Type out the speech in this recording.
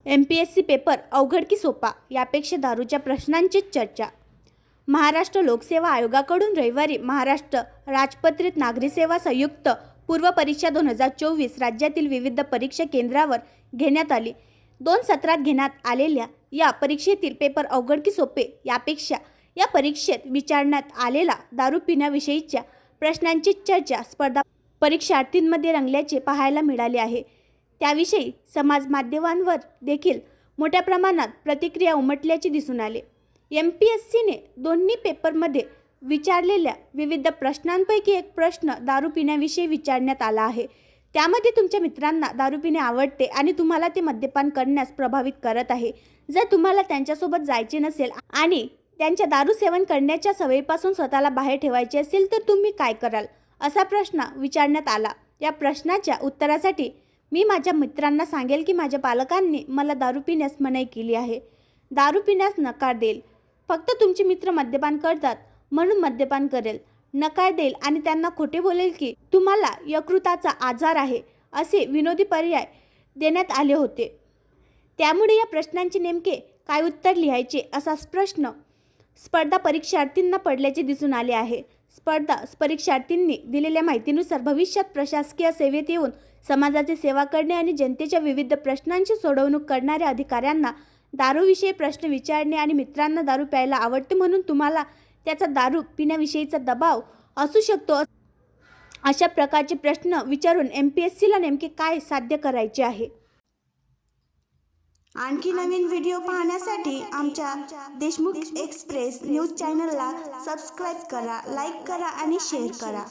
MPSC paper अवघड की सोपा यापेक्षा दारूच्या प्रश्नांची चर्चा। महाराष्ट्र लोकसेवा आयोगाकडून रविवारी महाराष्ट्र राजपत्रित नागरी सेवा संयुक्त पूर्व परीक्षा 2024 राज्यातील विविध परीक्षा केंद्रावर घेण्यात आली। 2 सत्रात घेण्यात आलेल्या या परीक्षेतील पेपर अवघड की सोपे यापेक्षा या परीक्षेत विचारण्यात आलेला दारू पिण्याविषयीच्या प्रश्नांची चर्चा स्पर्धा परीक्षार्थींमध्ये रंगल्याचे पाहायला मिळाले आहे। त्याविषयी समाज माध्यमांवर देखील मोठ्या प्रमाणात प्रतिक्रिया उमटल्याचे दिसून आले। MPSCने दोन्ही पेपरमध्ये विचारलेल्या विविध प्रश्नांपैकी एक प्रश्न दारू पिण्याविषयी विचारण्यात आला आहे। त्यामध्ये तुमच्या मित्रांना दारू पिणे आवडते आणि तुम्हाला ते मद्यपान करण्यास प्रभावित करत आहे। जर तुम्हाला त्यांच्यासोबत जायचे नसेल आणि त्यांच्या दारू सेवन करण्याच्या सवयीपासून स्वतःला बाहेर ठेवायचे असेल तर तुम्ही काय कराल, असा प्रश्न विचारण्यात आला। या प्रश्नाच्या उत्तरासाठी मी माझ्या मित्रांना सांगेल की माझ्या पालकांनी मला दारू पिण्यास मनाई केली आहे। दारू पिण्यास नकार देईल। फक्त तुमचे मित्र मद्यपान करतात म्हणून मद्यपान करेल, नकार देईल आणि त्यांना खोटे बोलेल की तुम्हाला यकृताचा आजार आहे, असे विनोदी पर्याय देण्यात आले होते। त्यामुळे या प्रश्नांचे नेमके काय उत्तर लिहायचे असा प्रश्न स्पर्धा परीक्षार्थींना पडल्याचे दिसून आले आहे। स्पर्धा परीक्षार्थींनी दिलेल्या माहितीनुसार भविष्यात प्रशासकीय सेवेत येऊन समाजाची सेवा करणे आणि जनतेच्या विविध प्रश्नांची सोडवणूक करणाऱ्या अधिकाऱ्यांना दारूविषयी प्रश्न विचारणे आणि मित्रांना दारू प्यायला आवडते म्हणून तुम्हाला त्याचा दारू पिण्याविषयीचा दबाव असू शकतो, अशा प्रकारचे प्रश्न विचारून MPSCला नेमके काय साध्य करायचे आहे। आणखी नवीन व्हिडिओ पाहण्यासाठी आमच्या देशमुख एक्सप्रेस न्यूज चॅनलला सबस्क्राईब करा, लाईक करा आणि शेअर करा।